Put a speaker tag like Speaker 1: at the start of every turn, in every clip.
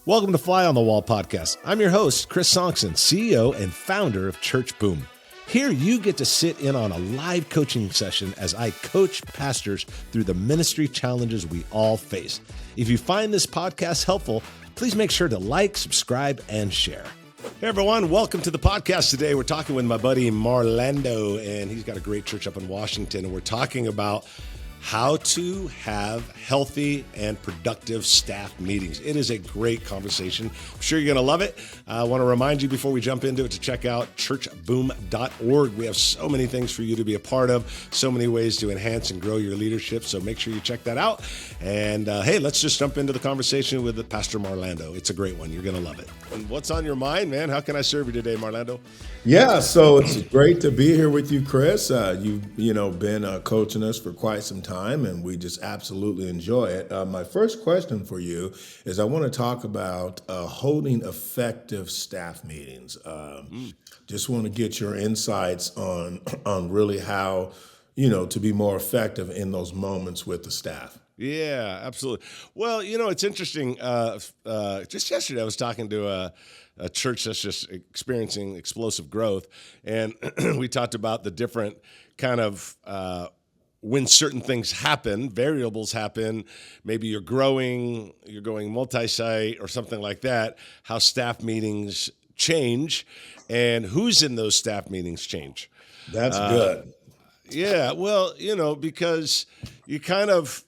Speaker 1: Welcome to Fly on the Wall podcast. I'm your host, Chris Sonkson, CEO and founder of Church Boom. Here you get to sit in on a live coaching session as I coach pastors through the ministry challenges we all face. If you find this podcast helpful, please make sure to like, subscribe, and share. Hey everyone, welcome to the podcast today. We're talking with my buddy Marlando, and he's got a great church up in Washington, and we're talking about how to have healthy and productive staff meetings. It is a great conversation. I'm sure you're going to love it. I want to remind you before we jump into it to check out churchboom.org. We have so many things for you to be a part of, so many ways to enhance and grow your leadership. So make sure you check that out. And hey, let's just jump into the conversation with Pastor Marlando. It's a great one. You're going to love it. And what's on your mind, man? How can I serve you today, Marlando?
Speaker 2: Yeah, so it's great to be here with you, Chris. You've been coaching us for quite some time, and we just absolutely enjoy it. My first question for you is I want to talk about holding effective staff meetings. Just want to get your insights on really how, to be more effective in those moments with the staff.
Speaker 1: Yeah, absolutely. Well, it's interesting. Just yesterday I was talking to a church that's just experiencing explosive growth, and we talked about the different kind of when certain things happen, variables happen, maybe you're going multi-site or something like that, how staff meetings change and who's in those staff meetings change.
Speaker 2: That's good.
Speaker 1: Yeah, well, because you kind of,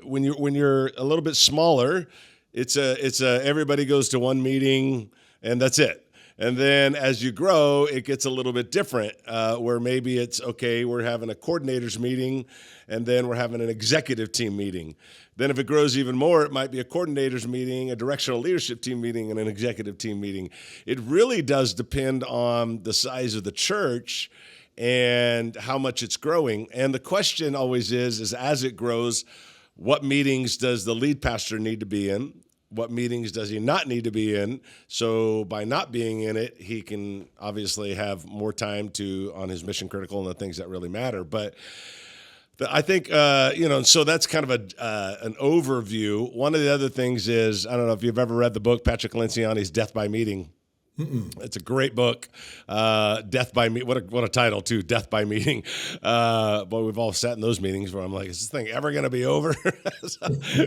Speaker 1: when you're a little bit smaller, it's everybody goes to one meeting and that's it. And then as you grow, it gets a little bit different, where maybe it's, okay, we're having a coordinators meeting, and then we're having an executive team meeting. Then if it grows even more, it might be a coordinators meeting, a directional leadership team meeting, and an executive team meeting. It really does depend on the size of the church and how much it's growing. And the question always is as it grows, what meetings does the lead pastor need to be in? What meetings does he not need to be in? So by not being in it, he can obviously have more time on his mission critical and the things that really matter. But I think, so that's kind of an overview. One of the other things is, I don't know if you've ever read the book, Patrick Lenciani's Death by Meeting. It's a great book. Death by Meeting. What a title too. Death by Meeting. Boy, we've all sat in those meetings where I'm like, is this thing ever going to be over?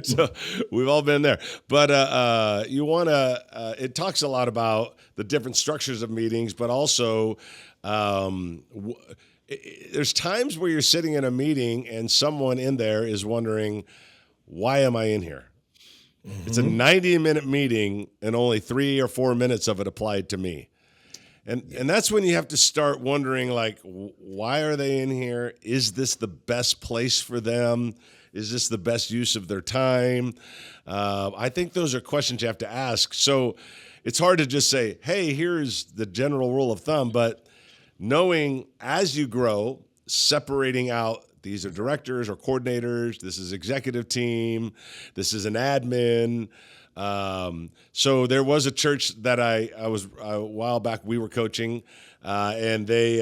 Speaker 1: so we've all been there. But you want to. It talks a lot about the different structures of meetings, but also there's times where you're sitting in a meeting and someone in there is wondering, why am I in here? It's a 90-minute meeting, and only 3 or 4 minutes of it applied to me. And that's when you have to start wondering, like, why are they in here? Is this the best place for them? Is this the best use of their time? I think those are questions you have to ask. So it's hard to just say, hey, here's the general rule of thumb, but knowing as you grow, separating out, these are directors or coordinators. This is executive team. This is an admin. So there was a church that I was a while back. We were coaching, and they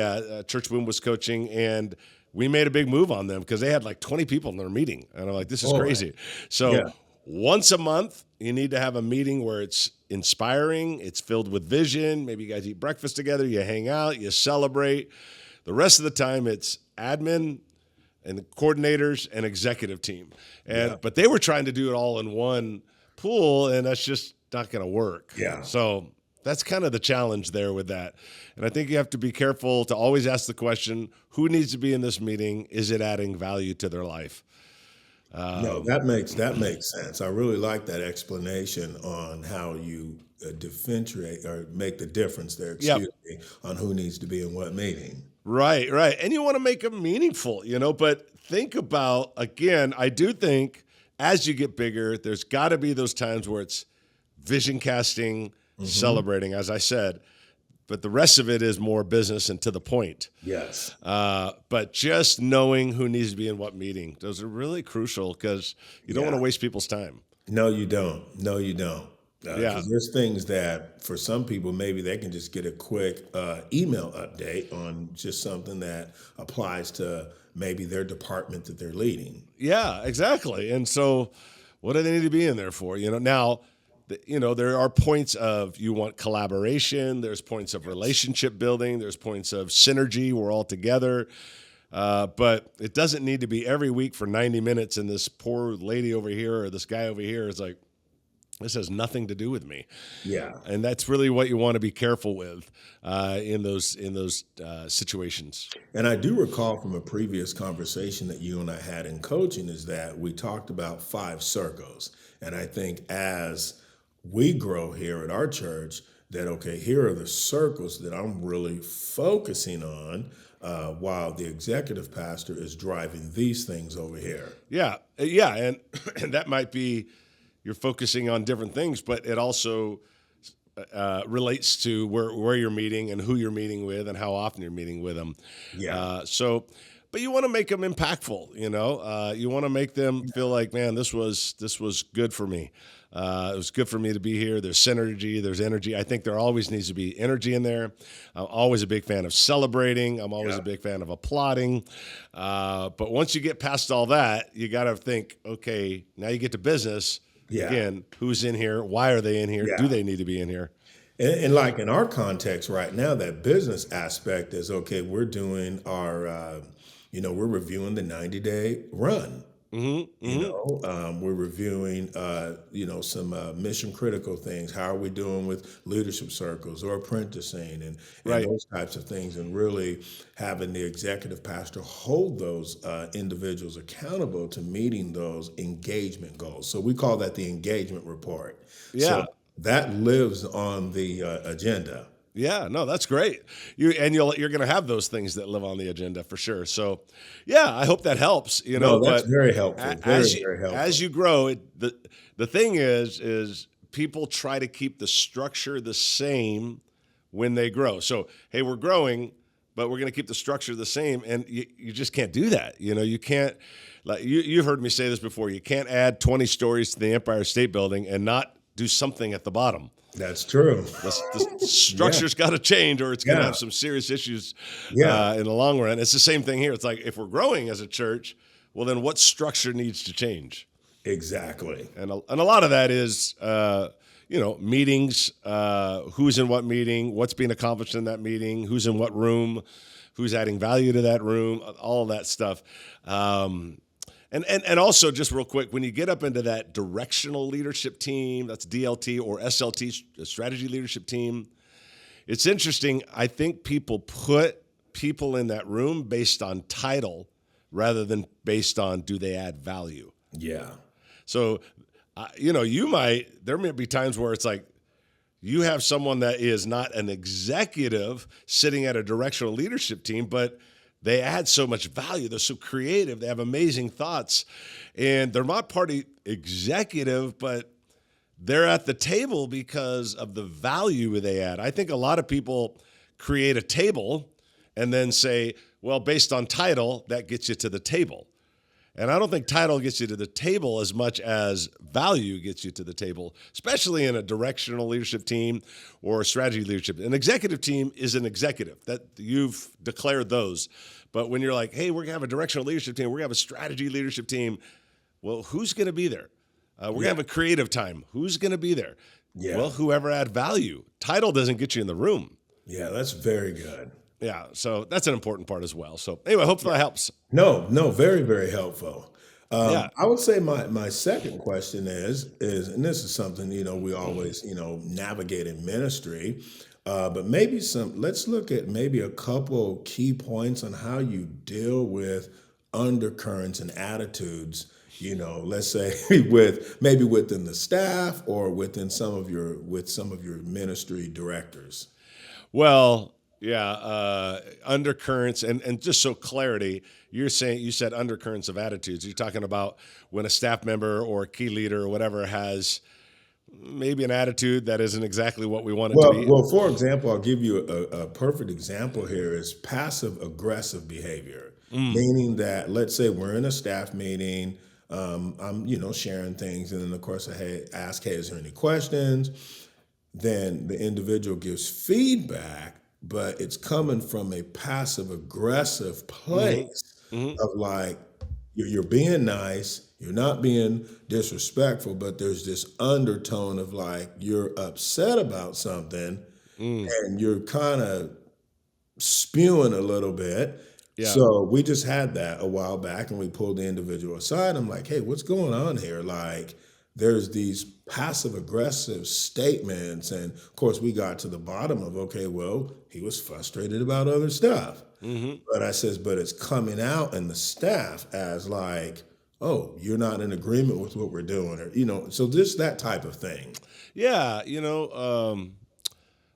Speaker 1: Church Boom was coaching, and we made a big move on them because they had like 20 people in their meeting, and I'm like, this is crazy. So once a month, you need to have a meeting where it's inspiring. It's filled with vision. Maybe you guys eat breakfast together. You hang out. You celebrate. The rest of the time, it's admin and the coordinators and executive team. But they were trying to do it all in one pool, and that's just not going to work.
Speaker 2: Yeah.
Speaker 1: So that's kind of the challenge there with that. And I think you have to be careful to always ask the question, who needs to be in this meeting? Is it adding value to their life?
Speaker 2: No, that makes sense. I really like that explanation on how you differentiate or make the difference there, on who needs to be in what meeting.
Speaker 1: Right. And you want to make them meaningful, but think about, again, I do think as you get bigger, there's got to be those times where it's vision casting, celebrating, as I said, but the rest of it is more business and to the point.
Speaker 2: Yes.
Speaker 1: But just knowing who needs to be in what meeting, those are really crucial because you don't want to waste people's time.
Speaker 2: No, you don't. Because there's things that for some people, maybe they can just get a quick email update on just something that applies to maybe their department that they're leading.
Speaker 1: Yeah, exactly. And so What do they need to be in there for? Now, there are points of you want collaboration. There's points of relationship building. There's points of synergy. We're all together. But it doesn't need to be every week for 90 minutes. And this poor lady over here or this guy over here is like, this has nothing to do with me.
Speaker 2: Yeah.
Speaker 1: And that's really what you want to be careful with in those situations.
Speaker 2: And I do recall from a previous conversation that you and I had in coaching is that we talked about 5 circles. And I think as we grow here at our church, that, okay, here are the circles that I'm really focusing on while the executive pastor is driving these things over here.
Speaker 1: Yeah. Yeah. And that might be you're focusing on different things, but it also relates to where you're meeting and who you're meeting with and how often you're meeting with them.
Speaker 2: Yeah.
Speaker 1: But you want to make them impactful. You want to make them feel like, man, this was good for me. It was good for me to be here. There's synergy. There's energy. I think there always needs to be energy in there. I'm always a big fan of celebrating. I'm always a big fan of applauding. But once you get past all that, you got to think, okay, now you get to business.
Speaker 2: Yeah.
Speaker 1: Again, who's in here? Why are they in here?
Speaker 2: Yeah.
Speaker 1: Do they need to be in here?
Speaker 2: And like in our context right now, that business aspect is, okay, we're doing our, we're reviewing the 90-day run. We're reviewing, some mission critical things. How are we doing with leadership circles or apprenticing and
Speaker 1: Right.
Speaker 2: those types of things, and really having the executive pastor hold those individuals accountable to meeting those engagement goals. So we call that the engagement report.
Speaker 1: Yeah.
Speaker 2: So that lives on the agenda.
Speaker 1: Yeah, no, that's great. You're going to have those things that live on the agenda for sure. So, yeah, I hope that helps.
Speaker 2: No, that's
Speaker 1: but
Speaker 2: very helpful. Very,
Speaker 1: as
Speaker 2: very helpful.
Speaker 1: as you grow, the thing is people try to keep the structure the same when they grow. So, hey, we're growing, but we're going to keep the structure the same, and you just can't do that. You can't. Like you've heard me say this before. You can't add 20 stories to the Empire State Building and not do something at the bottom.
Speaker 2: That's true.
Speaker 1: The structure's got to change, or it's going to
Speaker 2: Yeah.
Speaker 1: have some serious issues
Speaker 2: Yeah.
Speaker 1: in the long run. It's the same thing here. It's like if we're growing as a church, well, then what structure needs to change?
Speaker 2: Exactly.
Speaker 1: And a lot of that is, meetings, who's in what meeting, what's being accomplished in that meeting, who's in what room, who's adding value to that room, all of that stuff. And also, just real quick, when you get up into that directional leadership team, that's DLT or SLT, strategy leadership team, it's interesting. I think people put people in that room based on title rather than based on do they add value.
Speaker 2: Yeah.
Speaker 1: So, there may be times where it's like you have someone that is not an executive sitting at a directional leadership team, but they add so much value. They're so creative. They have amazing thoughts. And they're not party executive, but they're at the table because of the value they add. I think a lot of people create a table and then say, well, based on title, that gets you to the table. And I don't think title gets you to the table as much as value gets you to the table, especially in a directional leadership team or a strategy leadership. An executive team is an executive that you've declared those. But when you're like, hey, we're going to have a directional leadership team, we're going to have a strategy leadership team, well, who's going to be there? We're going to have a creative time. Who's going to be there?
Speaker 2: Yeah.
Speaker 1: Well, whoever add value. Title doesn't get you in the room.
Speaker 2: Yeah, that's very good.
Speaker 1: Yeah, so that's an important part as well. So anyway, hopefully that helps.
Speaker 2: No, very, very helpful.
Speaker 1: Yeah.
Speaker 2: I would say my second question is, and this is something, we always, navigate in ministry, but let's look at maybe a couple key points on how you deal with undercurrents and attitudes, let's say within the staff or within some of your ministry directors.
Speaker 1: Well, yeah, undercurrents and just so clarity, you said undercurrents of attitudes. You're talking about when a staff member or a key leader or whatever has maybe an attitude that isn't exactly what we want it to be.
Speaker 2: Well, for example, I'll give you a perfect example here is passive aggressive behavior, meaning that let's say we're in a staff meeting, I'm sharing things, and then of course I ask, hey, is there any questions? Then the individual gives feedback, but it's coming from a passive aggressive place of like you're being nice, You're not being disrespectful, but there's this undertone of like you're upset about something
Speaker 1: Mm,
Speaker 2: and you're kind of spewing a little bit.
Speaker 1: yeah.
Speaker 2: So we just had that a while back and we pulled the individual aside. I'm like, hey, what's going on here? Like, there's these passive aggressive statements. And of course, we got to the bottom of, okay, well, he was frustrated about other stuff.
Speaker 1: Hmm.
Speaker 2: But I says, but it's coming out in the staff as like, oh, you're not in agreement with what we're doing, or, so just that type of thing.
Speaker 1: Yeah.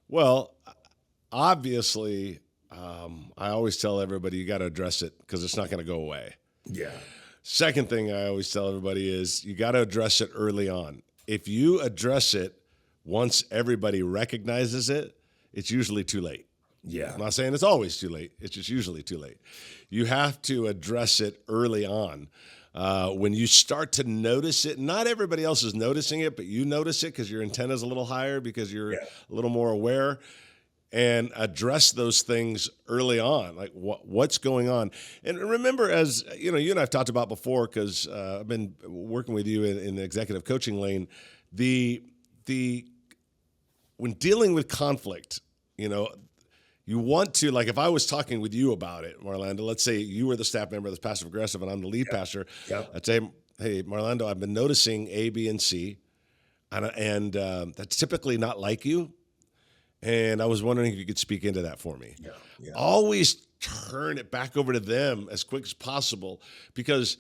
Speaker 1: Well, obviously, I always tell everybody you got to address it because it's not going to go away.
Speaker 2: Yeah.
Speaker 1: Second thing I always tell everybody is you got to address it early on. If you address it once everybody recognizes it, it's usually too late.
Speaker 2: Yeah.
Speaker 1: I'm not saying it's always too late. It's just usually too late. You have to address it early on. When you start to notice it, not everybody else is noticing it, but you notice it because your antenna is a little higher because you're
Speaker 2: Yeah.
Speaker 1: a little more aware, and address those things early on, like what's going on. And remember, as you know, you and I've talked about before, because I've been working with you in the executive coaching lane. The when dealing with conflict, you want to, like, if I was talking with you about it, Marlando, let's say you were the staff member that's passive aggressive and I'm the lead pastor.
Speaker 2: Yep.
Speaker 1: I'd say, hey, Marlando, I've been noticing A, B, and C, and that's typically not like you. And I was wondering if you could speak into that for me.
Speaker 2: Yeah. Yeah.
Speaker 1: Always turn it back over to them as quick as possible, because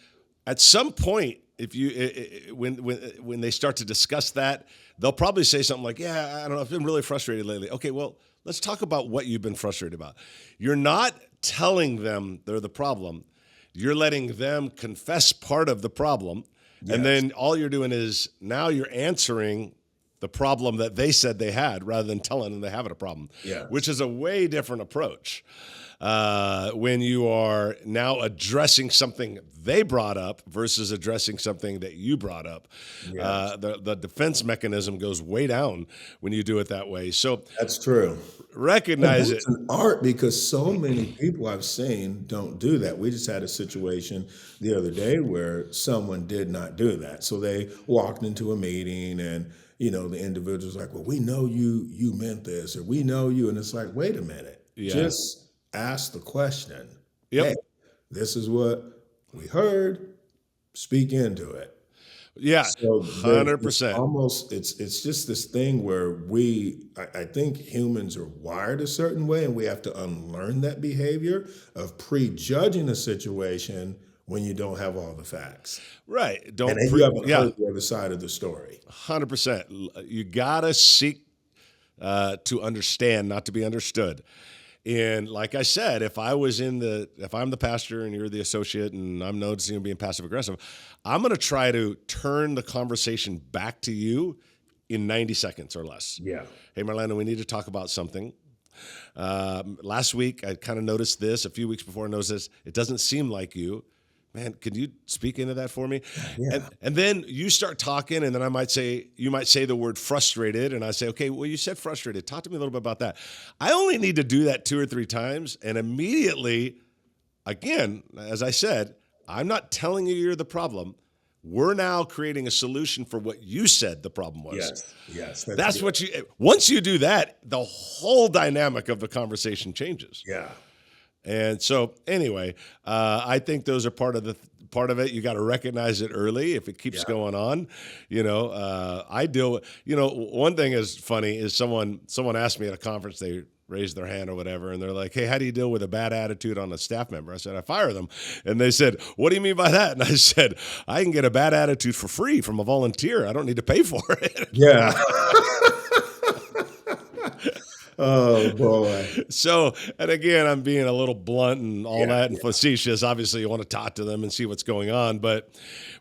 Speaker 1: at some point, if you when they start to discuss that, they'll probably say something like, "Yeah, I don't know, I've been really frustrated lately." Okay, well, let's talk about what you've been frustrated about. You're not telling them they're the problem. You're letting them confess part of the problem, and
Speaker 2: Yes.
Speaker 1: then all you're doing is now you're answering the problem that they said they had, rather than telling them they have a problem,
Speaker 2: Yes.
Speaker 1: which is a way different approach. When you are now addressing something they brought up versus addressing something that you brought up.
Speaker 2: Yes.
Speaker 1: The defense mechanism goes way down when you do it that way. So
Speaker 2: That's true.
Speaker 1: recognize it.
Speaker 2: It's an art because so many people I've seen don't do that. We just had a situation the other day where someone did not do that. So they walked into a meeting and the individual's like, well, we know you meant this, or we know you. And it's like, wait a minute.
Speaker 1: Yeah.
Speaker 2: Just ask the question.
Speaker 1: Yep.
Speaker 2: Hey, this is what we heard. Speak into it.
Speaker 1: Yeah,
Speaker 2: So it's
Speaker 1: 100%.
Speaker 2: almost it's just this thing where I think humans are wired a certain way, and we have to unlearn that behavior of prejudging a situation when you don't have all the facts.
Speaker 1: Right. Don't.
Speaker 2: And then you haven't heard the other side of the story.
Speaker 1: 100%. You gotta seek to understand, not to be understood. And like I said, if I'm the pastor and you're the associate and I'm noticing you being passive aggressive, I'm going to try to turn the conversation back to you in 90 seconds or less.
Speaker 2: Yeah.
Speaker 1: Hey, Marlando, we need to talk about something. Last week, I kind of noticed this. A few weeks before, I noticed this. It doesn't seem like you. Man, could you speak into that for me?
Speaker 2: Yeah.
Speaker 1: And then you start talking, and then you might say the word frustrated, and I say, okay, well, you said frustrated. Talk to me a little bit about that. I only need to do that 2 or 3 times, and immediately, again, as I said, I'm not telling you you're the problem. We're now creating a solution for what you said the problem was.
Speaker 2: Yes. Yes.
Speaker 1: That's
Speaker 2: good.
Speaker 1: once you do that, the whole dynamic of the conversation changes.
Speaker 2: Yeah.
Speaker 1: And so anyway, I think those are part of it. You got to recognize it early if it keeps going on. I deal with, one thing is funny is someone asked me at a conference, they raised their hand or whatever, and they're like, hey, how do you deal with a bad attitude on a staff member? I said, I fire them. And they said, what do you mean by that? And I said, I can get a bad attitude for free from a volunteer. I don't need to pay for it.
Speaker 2: Yeah. Oh boy.
Speaker 1: So, and again, I'm being a little blunt and all that and facetious. Obviously, you want to talk to them and see what's going on. But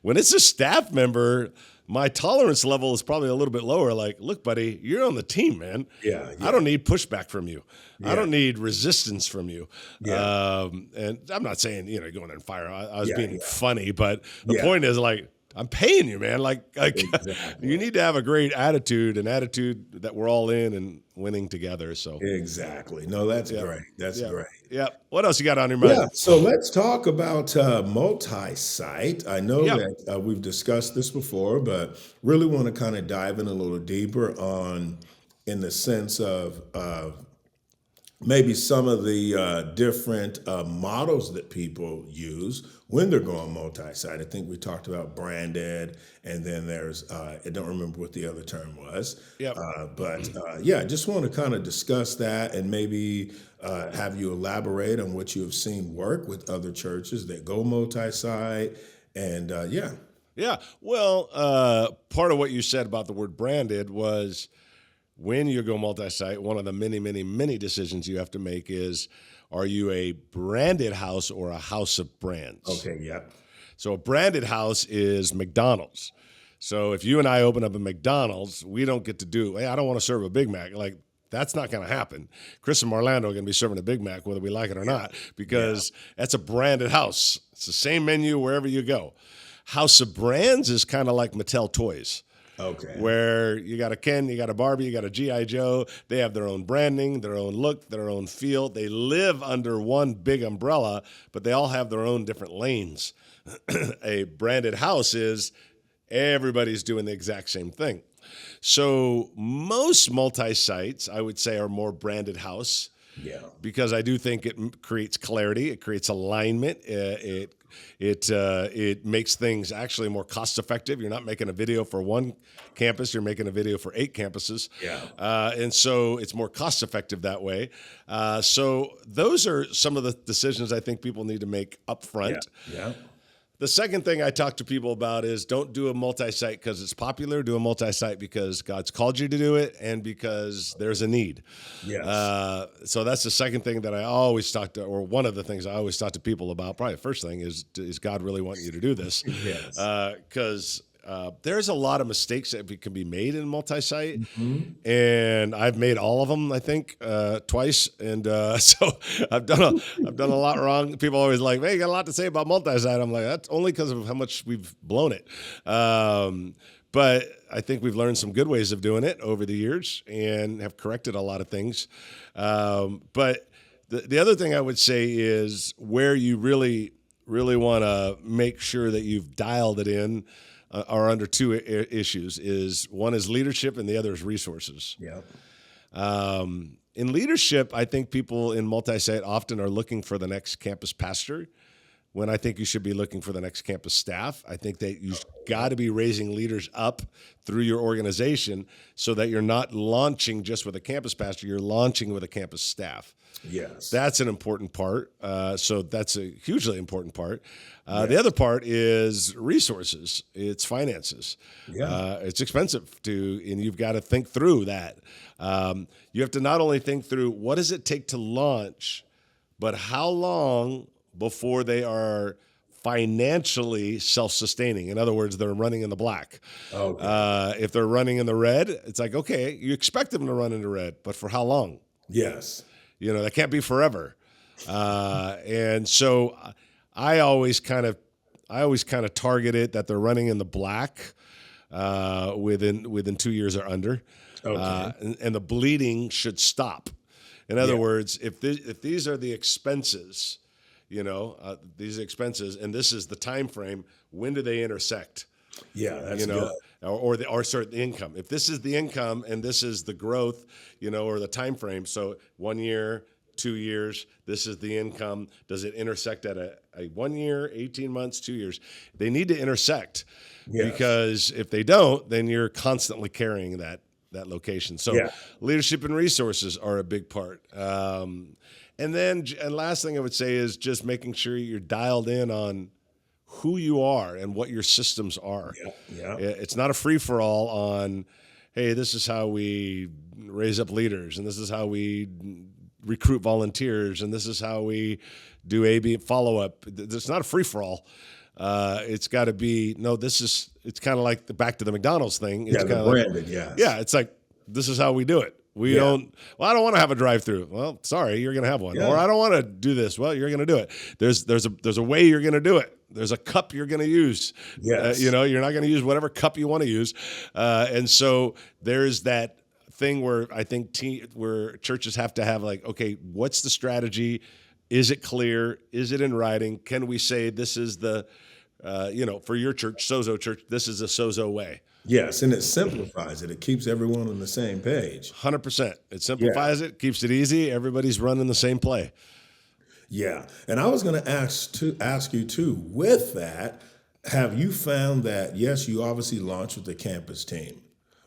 Speaker 1: when it's a staff member, my tolerance level is probably a little bit lower. Like, look, buddy, you're on the team, man.
Speaker 2: Yeah.
Speaker 1: I don't need pushback from you.
Speaker 2: Yeah.
Speaker 1: I don't need resistance from you.
Speaker 2: Yeah.
Speaker 1: And I'm not saying, go in there and fire. I was being
Speaker 2: Yeah.
Speaker 1: funny, but the point is, like, I'm paying you, man. Like
Speaker 2: Exactly.
Speaker 1: you need to have a great attitude, an attitude that we're all in and winning together. So,
Speaker 2: Exactly. No, that's
Speaker 1: yeah,
Speaker 2: great. That's
Speaker 1: yeah,
Speaker 2: great.
Speaker 1: yeah. What else you got on your mind?
Speaker 2: Yeah, so let's talk about multi-site. I know
Speaker 1: Yeah,
Speaker 2: that we've discussed this before, but really want to kind of dive in a little deeper on, in the sense of maybe some of the different models that people use when they're going multi-site. I think we talked about branded, and then there's I don't remember what the other term was,
Speaker 1: yeah.
Speaker 2: but yeah, just want to kind of discuss that and maybe have you elaborate on what you have seen work with other churches that go multi-site, and yeah,
Speaker 1: Yeah. Well, part of what you said about the word branded was when you go multi-site, one of the many, many, many decisions you have to make is, are you a branded house or a house of brands?
Speaker 2: okay, yeah,
Speaker 1: So a branded house is McDonald's. So if you and I open up a McDonald's, we don't get to do, hey, I don't want to serve a Big Mac. Like, that's not going to happen. Chris and Marlando are going to be serving a Big Mac whether we like it or not,
Speaker 2: yeah,
Speaker 1: because that's a branded house. It's the same menu wherever you go. House of Brands is kind of like Mattel Toys,
Speaker 2: okay,
Speaker 1: where you got a Ken, you got a Barbie, you got a G.I. Joe. They have their own branding, their own look, their own feel. They live under one big umbrella, but they all have their own different lanes. A branded house is everybody's doing the exact same thing. So most multi-sites, I would say, are more branded house,
Speaker 2: yeah,
Speaker 1: because I do think it creates clarity, it creates alignment, it makes things actually more cost effective. You're not making a video for one campus; you're making a video for 8 campuses,
Speaker 2: yeah,
Speaker 1: and so it's more cost effective that way. So those are some of the decisions I think people need to make up
Speaker 2: yeah,
Speaker 1: front.
Speaker 2: yeah,
Speaker 1: The second thing I talk to people about is, don't do a multi-site because it's popular. Do a multi-site because God's called you to do it and because there's a need.
Speaker 2: yes,
Speaker 1: So that's the second thing that I always talk to, or one of the things I always talk to people about. Probably the first thing is God really wanting you to do this?
Speaker 2: yes,
Speaker 1: Because there's a lot of mistakes that can be made in multi-site,
Speaker 2: mhm,
Speaker 1: and I've made all of them, I think, twice, and so I've done a lot wrong. People always like, "Hey, you got a lot to say about multi-site." I'm like, that's only because of how much we've blown it. But I think we've learned some good ways of doing it over the years and have corrected a lot of things. But the other thing I would say is, where you really, really want to make sure that you've dialed it in are under two issues. One is leadership and the other is resources.
Speaker 2: yeah,
Speaker 1: In leadership, I think people in multi-site often are looking for the next campus pastor, when I think you should be looking for the next campus staff. I think that you've got to be raising leaders up through your organization so that you're not launching just with a campus pastor, you're launching with a campus staff.
Speaker 2: yes,
Speaker 1: That's an important part. So that's a hugely important part.
Speaker 2: yeah,
Speaker 1: The other part is resources. It's finances.
Speaker 2: yeah,
Speaker 1: It's expensive and you've got to think through that. You have to not only think through what does it take to launch, but how long before they are financially self-sustaining. In other words, they're running in the black.
Speaker 2: okay,
Speaker 1: If they're running in the red, it's like, okay, you expect them to run in the red, but for how long?
Speaker 2: yes,
Speaker 1: That can't be forever. And so I always kind of target it that they're running in the black within 2 years or under,
Speaker 2: okay,
Speaker 1: and the bleeding should stop. In other
Speaker 2: yeah,
Speaker 1: words, if these are the expenses, these expenses, and this is the time frame, when do they intersect?
Speaker 2: yeah, that's
Speaker 1: you know,
Speaker 2: good.
Speaker 1: or sorry, the income. If this is the income and this is the growth, or the time frame. So 1 year, 2 years, this is the income. Does it intersect at a 1 year, 18 months, 2 years? They need to intersect,
Speaker 2: Yes,
Speaker 1: because if they don't, then you're constantly carrying that location. So
Speaker 2: yeah,
Speaker 1: leadership and resources are a big part. And last thing I would say is just making sure you're dialed in on who you are and what your systems are.
Speaker 2: yeah, yeah,
Speaker 1: It's not a free for all on, hey, this is how we raise up leaders, and this is how we recruit volunteers, and this is how we do A/B follow up. It's not a free for all. It's got to be, no. It's kind of like back to the McDonald's thing. It's
Speaker 2: yeah, the
Speaker 1: kind of like,
Speaker 2: branded, yes,
Speaker 1: yeah, it's like, this is how we do it. We
Speaker 2: Yeah.
Speaker 1: don't, well, I don't want to have a drive-through. Well, sorry, you're going to have one.
Speaker 2: Yeah.
Speaker 1: Or I don't want to do this. Well, you're going to do it. There's a way you're going to do it. There's a cup you're going to use.
Speaker 2: Yes.
Speaker 1: You're not going to use whatever cup you want to use. And so there's that thing where I think where churches have to have like, okay, what's the strategy? Is it clear? Is it in writing? Can we say this is the, for your church, Sozo Church, this is the Sozo way?
Speaker 2: Yes, and it simplifies it. It keeps everyone on the same page.
Speaker 1: 100%. It
Speaker 2: Yeah.
Speaker 1: simplifies it, keeps it easy. Everybody's running the same play.
Speaker 2: Yeah. And I was going to ask you too, with that, have you found that, yes, you obviously launched with the campus team,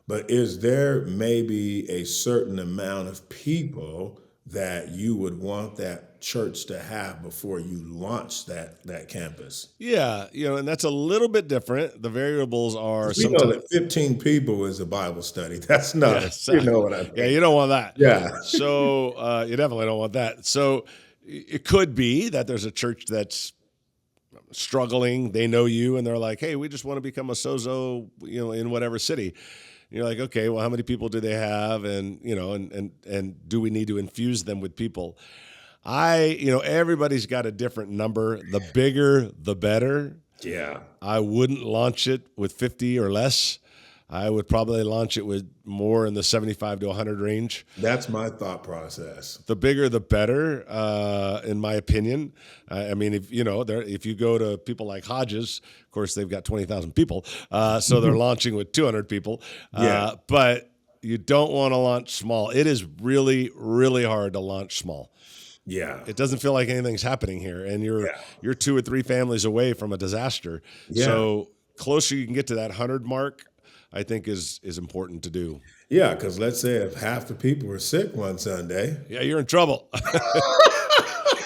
Speaker 2: but is there maybe a certain amount of people that you would want that church to have before you launch that campus?
Speaker 1: Yeah, and that's a little bit different. The variables are
Speaker 2: We know
Speaker 1: sometimes.
Speaker 2: that 15 people is a Bible study. That's not,
Speaker 1: Yes.
Speaker 2: you know what I mean?
Speaker 1: Yeah, you don't want that.
Speaker 2: Yeah.
Speaker 1: So you definitely don't want that. So it could be that there's a church that's struggling. They know you, and they're like, "Hey, we just want to become a Sozo, in whatever city." And you're like, "Okay, well, how many people do they have? And and do we need to infuse them with people?" Everybody's got a different number. The bigger, the better.
Speaker 2: Yeah.
Speaker 1: I wouldn't launch it with 50 or less. I would probably launch it with more in the 75 to 100 range.
Speaker 2: That's my thought process.
Speaker 1: The bigger, the better, in my opinion. I mean, if you go to people like Hodges, of course, they've got 20,000 people, so they're launching with 200 people.
Speaker 2: Yeah.
Speaker 1: But you don't want to launch small. It is really, really hard to launch small.
Speaker 2: Yeah.
Speaker 1: It doesn't feel like anything's happening here, and you're 2 or 3 families away from a disaster.
Speaker 2: Yeah.
Speaker 1: So closer you can get to that 100 mark, I think is important to do.
Speaker 2: Yeah, because let's say if half the people were sick one Sunday.
Speaker 1: Yeah, you're in trouble.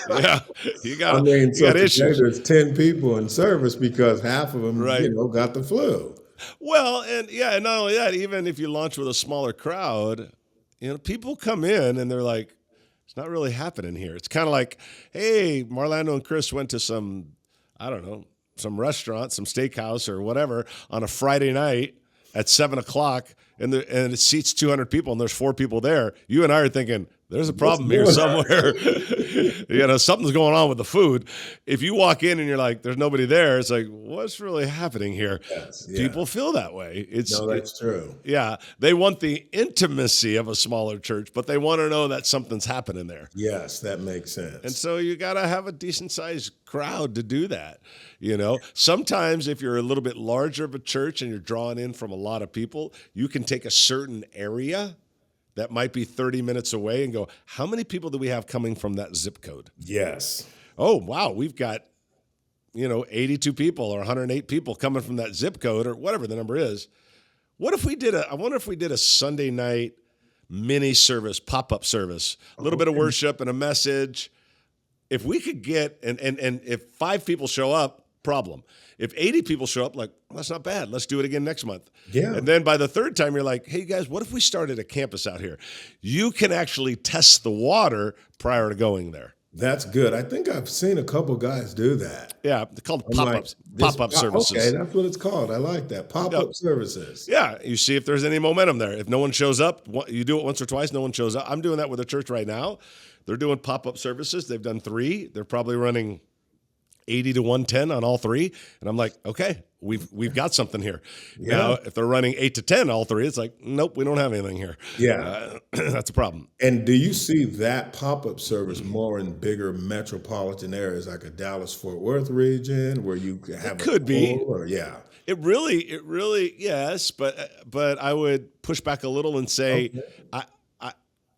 Speaker 1: Yeah, you got
Speaker 2: I mean, so today
Speaker 1: issues.
Speaker 2: there's 10 people in service because half of them,
Speaker 1: Right.
Speaker 2: got the flu.
Speaker 1: Well, and not only that, even if you launch with a smaller crowd, people come in and they're like, it's not really happening here. It's kind of like, hey, Marlando and Chris went to some, I don't know, some restaurant, some steakhouse or whatever on a Friday night at 7:00, and it seats 200 people, and there's 4 people there. You and I are thinking, there's a problem here somewhere. Something's going on with the food. If you walk in and you're like, there's nobody there, it's like, what's really happening here?
Speaker 2: Yes, yeah.
Speaker 1: People feel that way.
Speaker 2: No, that's true.
Speaker 1: Yeah, they want the intimacy of a smaller church, but they want to know that something's happening there.
Speaker 2: Yes, that makes sense.
Speaker 1: And so you got to have a decent sized crowd to do that. Sometimes if you're a little bit larger of a church and you're drawing in from a lot of people, you can take a certain area that might be 30 minutes away and go, how many people do we have coming from that zip code?
Speaker 2: Yes.
Speaker 1: Oh, wow, we've got, 82 people or 108 people coming from that zip code or whatever the number is. I wonder if we did a Sunday night mini service, pop-up service, a little bit of worship and a message. If we could get, and if 5 people show up, problem. If 80 people show up, like, well, that's not bad. Let's do it again next month.
Speaker 2: Yeah.
Speaker 1: And then by the 3rd time, you're like, hey, guys, what if we started a campus out here? You can actually test the water prior to going there.
Speaker 2: That's good. I think I've seen a couple guys do that.
Speaker 1: Yeah, they're called
Speaker 2: I'm like,
Speaker 1: pop-ups, pop-up services.
Speaker 2: Okay, that's what it's called. I like that. Pop-up services.
Speaker 1: Yeah, you see if there's any momentum there. If no one shows up, you do it once or twice, no one shows up. I'm doing that with a church right now. They're doing pop-up services. They've done 3. They're probably running 80 to 110 on all 3. And I'm like, okay, we've got something here.
Speaker 2: Yeah.
Speaker 1: Now, if they're running 8 to 10 all 3, it's like, nope, we don't have anything here.
Speaker 2: Yeah.
Speaker 1: That's a problem.
Speaker 2: And do you see that pop-up service more in bigger metropolitan areas like a Dallas-Fort Worth region where you have
Speaker 1: It could be.
Speaker 2: Or, yeah.
Speaker 1: It really, yes, but I would push back a little and say,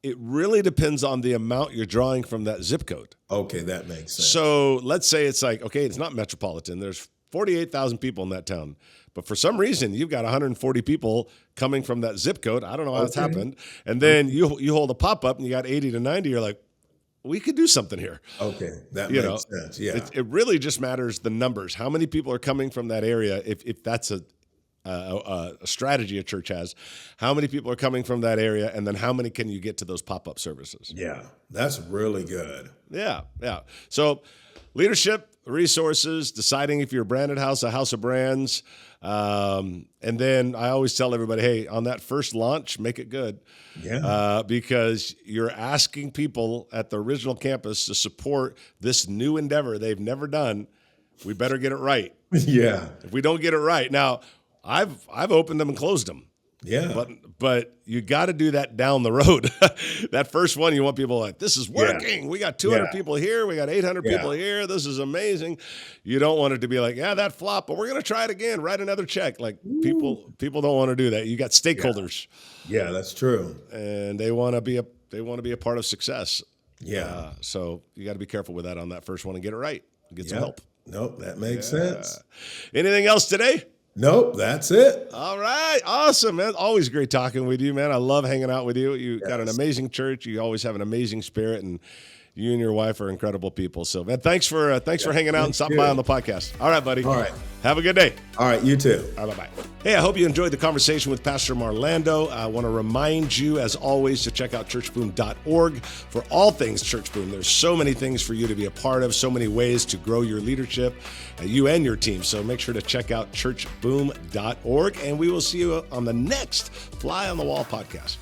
Speaker 1: it really depends on the amount you're drawing from that zip code.
Speaker 2: Okay, that makes sense.
Speaker 1: So let's say it's like, okay, it's not metropolitan. There's 48,000 people in that town. But for some reason, you've got 140 people coming from that zip code. I don't know how it's happened. And then you hold a pop-up and you got 80 to 90. You're like, we could do something here.
Speaker 2: Okay, that makes sense. Yeah.
Speaker 1: It really just matters the numbers. How many people are coming from that area? If that's a strategy a church has, how many people are coming from that area, and then how many can you get to those pop-up services?
Speaker 2: Yeah, that's really good.
Speaker 1: Yeah. So leadership, resources, deciding if you're a branded house, a house of brands. And then I always tell everybody, hey, on that first launch, make it good.
Speaker 2: Yeah.
Speaker 1: Because you're asking people at the original campus to support this new endeavor they've never done. We better get it right.
Speaker 2: Yeah.
Speaker 1: If we don't get it right, now I've opened them and closed them.
Speaker 2: Yeah.
Speaker 1: But you got to do that down the road. That first one, you want people like, this is working.
Speaker 2: Yeah.
Speaker 1: We got 200
Speaker 2: Yeah.
Speaker 1: people here. We got 800
Speaker 2: Yeah.
Speaker 1: people here. This is amazing. You don't want it to be like, yeah, that flopped, but we're going to try it again. Write another check. Like people don't want to do that. You got stakeholders,
Speaker 2: Yeah, that's true.
Speaker 1: and they want to be a part of success.
Speaker 2: Yeah.
Speaker 1: So you got to be careful with that on that first one and get it right. Get some
Speaker 2: Yep.
Speaker 1: help.
Speaker 2: Nope, that makes sense.
Speaker 1: Anything else today?
Speaker 2: Nope, that's it.
Speaker 1: All right. Awesome, man. Always great talking with you, man. I love hanging out with you. You got an
Speaker 2: Yes.
Speaker 1: amazing church. You always have an amazing spirit, and you and your wife are incredible people. So, man, thanks for hanging out and stopping by on the podcast. All right, buddy.
Speaker 2: All right.
Speaker 1: Have a good day.
Speaker 2: All right, you too.
Speaker 1: All right, bye-bye. Hey, I hope you enjoyed the conversation with Pastor Marlando. I want to remind you, as always, to check out churchboom.org for all things Church Boom. There's so many things for you to be a part of, so many ways to grow your leadership, you and your team. So make sure to check out churchboom.org, and we will see you on the next Fly on the Wall podcast.